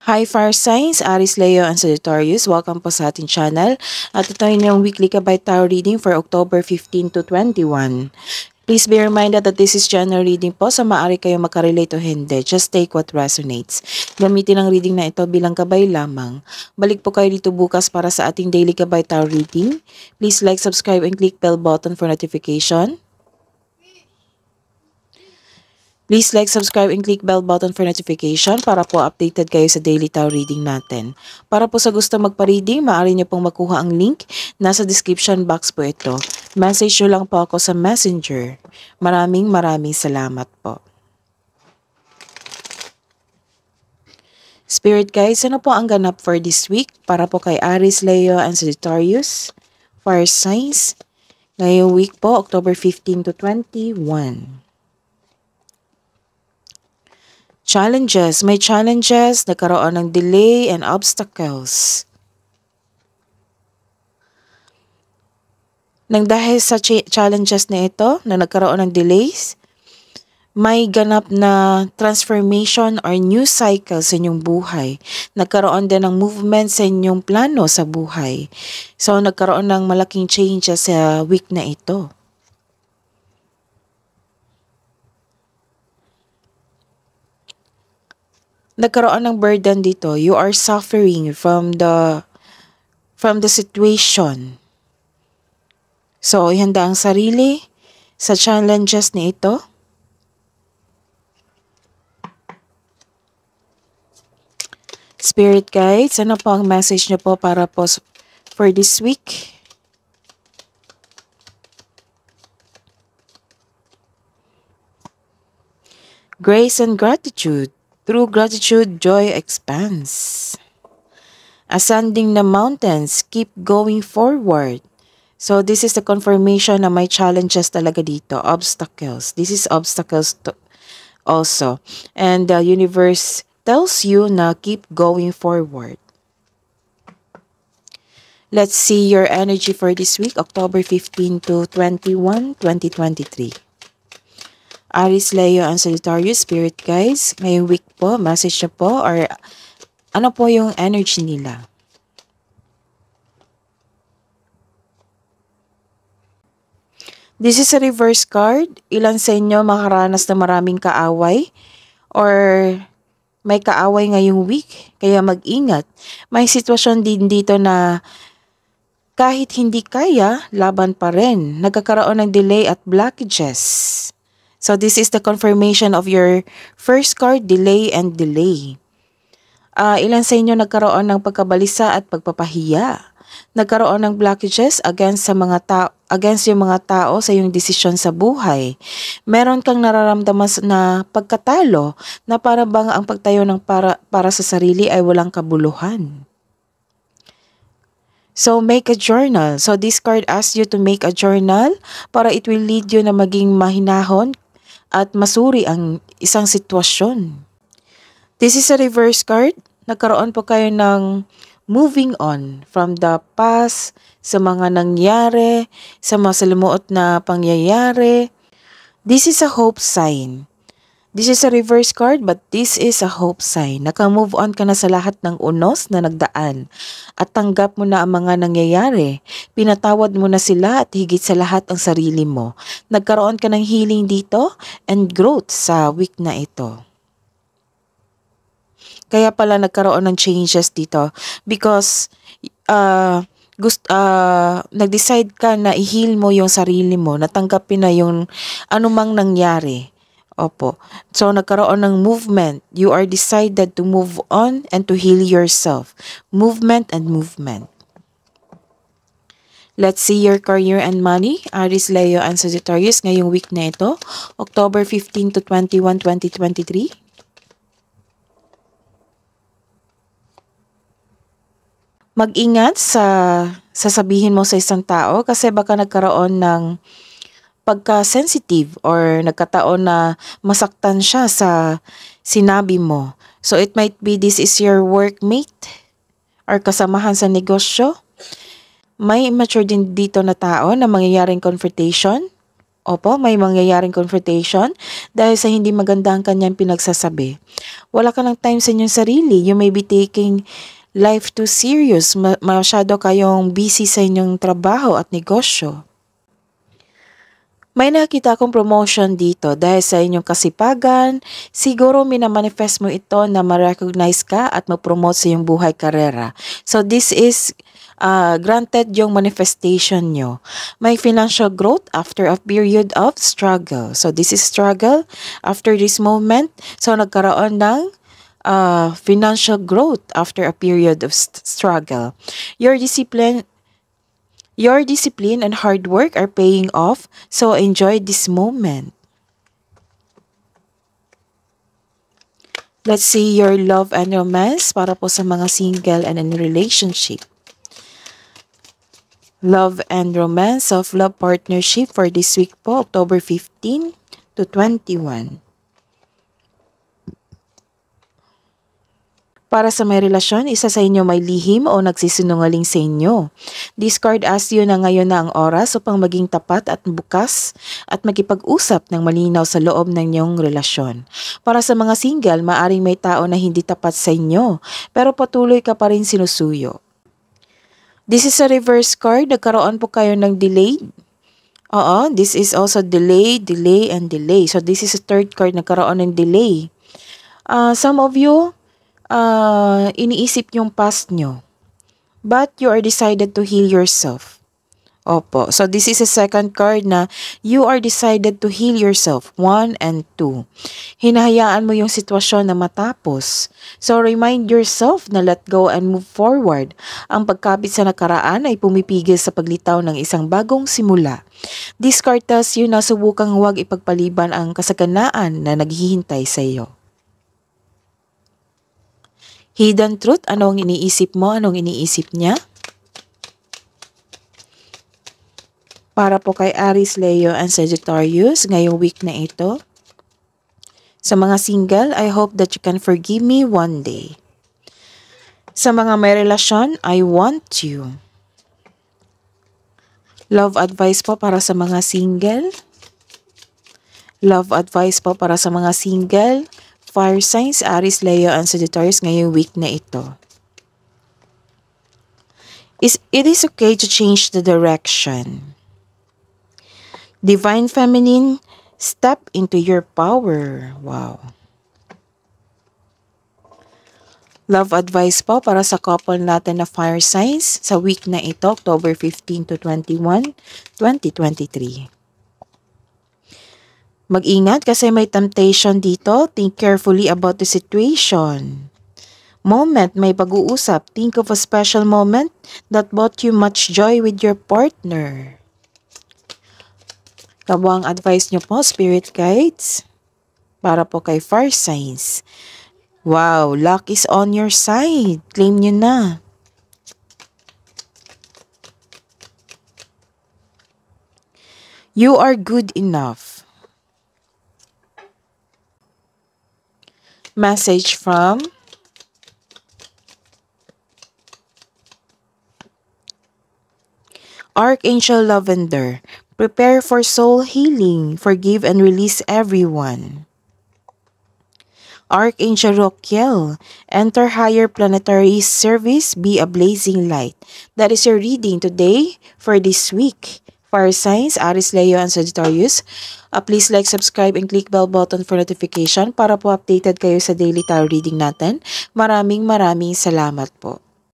Hi Fire Signs, Aris Leo and Sagittarius. Welcome po sa ating channel. At ito yung weekly Kabay Tarot reading for October 15 to 21. Please be reminded that this is general reading po, so maaari kayo makarelate o hindi. Just take what resonates. Gamitin ang reading na ito bilang gabay lamang. Balik po kayo dito bukas para sa ating daily Kabay Tarot reading. Please like, subscribe, and click bell button for notification. Please like, subscribe, and click bell button for notification para po updated kayo sa daily tarot reading natin. Para po sa gusto magpa-reading, maaari niyo pong makuha ang link. Nasa description box po ito. Message nyo lang po ako sa Messenger. Maraming salamat po. Spirit guides, ano po ang ganap for this week? Para po kay Aris, Leo, and Sagittarius. Fire signs. Ngayong week po, October 15 to 21. Challenges. May challenges, nagkaroon ng delay and obstacles. Nang dahil sa challenges na ito, na nagkaroon ng delays, may ganap na transformation or new cycle sa inyong buhay. Nagkaroon din ng movement sa inyong plano sa buhay. So, nagkaroon ng malaking changes sa week na ito. Nagkaroon ng burden dito. You are suffering from the situation. So, ihanda ang sarili sa challenges na ito. Spirit guides, ano po ang message niyo po para po for this week? Grace and gratitude. Through gratitude, joy expands. Ascending the mountains, keep going forward. So this is the confirmation na may challenges talaga dito, obstacles. This is obstacles also. And the universe tells you na keep going forward. Let's see your energy for this week, October 15 to 21, 2023. Aris, Leo, and Sagittarius, Spirit guys, ngayong week po, message na po, or ano po yung energy nila? This is a reverse card. Ilan sa inyo makaranas na maraming kaaway or may kaaway ngayong week, kaya mag-ingat. May sitwasyon din dito na kahit hindi kaya, laban pa rin. Nagkakaroon ng delay at blockages. So this is the confirmation of your first card, delay and delay. Ilan sa inyo nagkaroon ng pagkabalisa at pagpapahiya? Nagkaroon ng blockages against yung mga tao sa iyong desisyon sa buhay. Meron kang nararamdaman na pagkatalo na para bang ang pagtayo ng para sa sarili ay walang kabuluhan. So, make a journal. So, this card asks you to make a journal para it will lead you na maging mahinahon at masuri ang isang sitwasyon. This is a reverse card. Nagkaroon po kayo ng moving on from the past, sa mga nangyari, sa mga salimuot na pangyayari. This is a hope sign. This is a reverse card, but this is a hope sign. Naka-move on ka na sa lahat ng unos na nagdaan at tanggap mo na ang mga nangyayari. Pinatawad mo na sila at higit sa lahat ang sarili mo. Nagkaroon ka ng healing dito and growth sa week na ito. Kaya pala nagkaroon ng changes dito because nag-decide ka na i-heal mo yung sarili mo, natanggapin na yung anumang nangyari. Opo. So, nagkaroon ng movement. You are decided to move on and to heal yourself. Movement and movement. Let's see your career and money. Aris, Leo, and Sagittarius ngayong week na ito. October 15 to 21, 2023. Mag-ingat sa sasabihin mo sa isang tao kasi baka nagkaroon ng pagka-sensitive or nagkataon na masaktan siya sa sinabi mo. So it might be this is your workmate or kasamahan sa negosyo. May immature din dito na tao na mangyayaring confrontation. Opo, may mangyayaring confrontation dahil sa hindi maganda ang kanyang pinagsasabi. Wala ka ng time sa inyong sarili. You may be taking life too serious. Masyado kayong busy sa inyong trabaho at negosyo. May nakita akong promotion dito dahil sa inyong kasipagan. Siguro minamanifest mo ito na ma-recognize ka at ma-promote sa iyong buhay karera. So this is granted yung manifestation nyo. May financial growth after a period of struggle. So this is struggle after this moment. So nagkaroon ng financial growth after a period of struggle. Your discipline and hard work are paying off, so enjoy this moment. Let's see your love and romance para po sa mga single and in relationship. Love and romance of love partnership for this week po, October 15 to 21. Para sa may relasyon, isa sa inyo may lihim o nagsisinungaling sa inyo. This card asks you na ngayon na ang oras upang maging tapat at bukas at makipag-usap ng malinaw sa loob ng inyong relasyon. Para sa mga single, maaring may tao na hindi tapat sa inyo, pero patuloy ka pa rin sinusuyo. This is a reverse card. Nagkaroon po kayo ng delay. This is also delay, and delay. So this is a third card. Nagkaroon ng delay. Some of you, iniisip yung past nyo. But you are decided to heal yourself. Opo. So this is a second card na you are decided to heal yourself. 1 and 2. Hinahayaan mo yung sitwasyon na matapos. So remind yourself na let go and move forward. Ang pagkapit sa nakaraan ay pumipigil sa paglitaw ng isang bagong simula. This card tells you na subukang huwag ipagpaliban ang kasaganaan na naghihintay sa iyo. Hidden truth, anong iniisip mo? Anong iniisip niya? Para po kay Aries, Leo, and Sagittarius, ngayong week na ito. Sa mga single, I hope that you can forgive me one day. Sa mga may relasyon, I want you. Love advice po para sa mga single. Love advice po para sa mga single. Fire signs, Aries, Leo, and Sagittarius ngayong week na ito. It is okay to change the direction. Divine Feminine, step into your power. Wow. Love advice po para sa couple natin na fire signs sa week na ito, October 15 to 21, 2023. Mag-ingat kasi may temptation dito. Think carefully about the situation. Moment, may pag-uusap. Think of a special moment that brought you much joy with your partner. Kabuang advice nyo po, Spirit Guides, para po kay fire signs. Wow, luck is on your side. Claim nyo na. You are good enough. Message from Archangel Lavender. Prepare for soul healing. Forgive and release everyone. Archangel Roquiel. Enter higher planetary service. Be a blazing light. That is your reading today for this week. Fire signs, Aries, Leo, and Sagittarius. Please like, subscribe, and click bell button for notification para po updated kayo sa daily tarot reading natin. Maraming salamat po.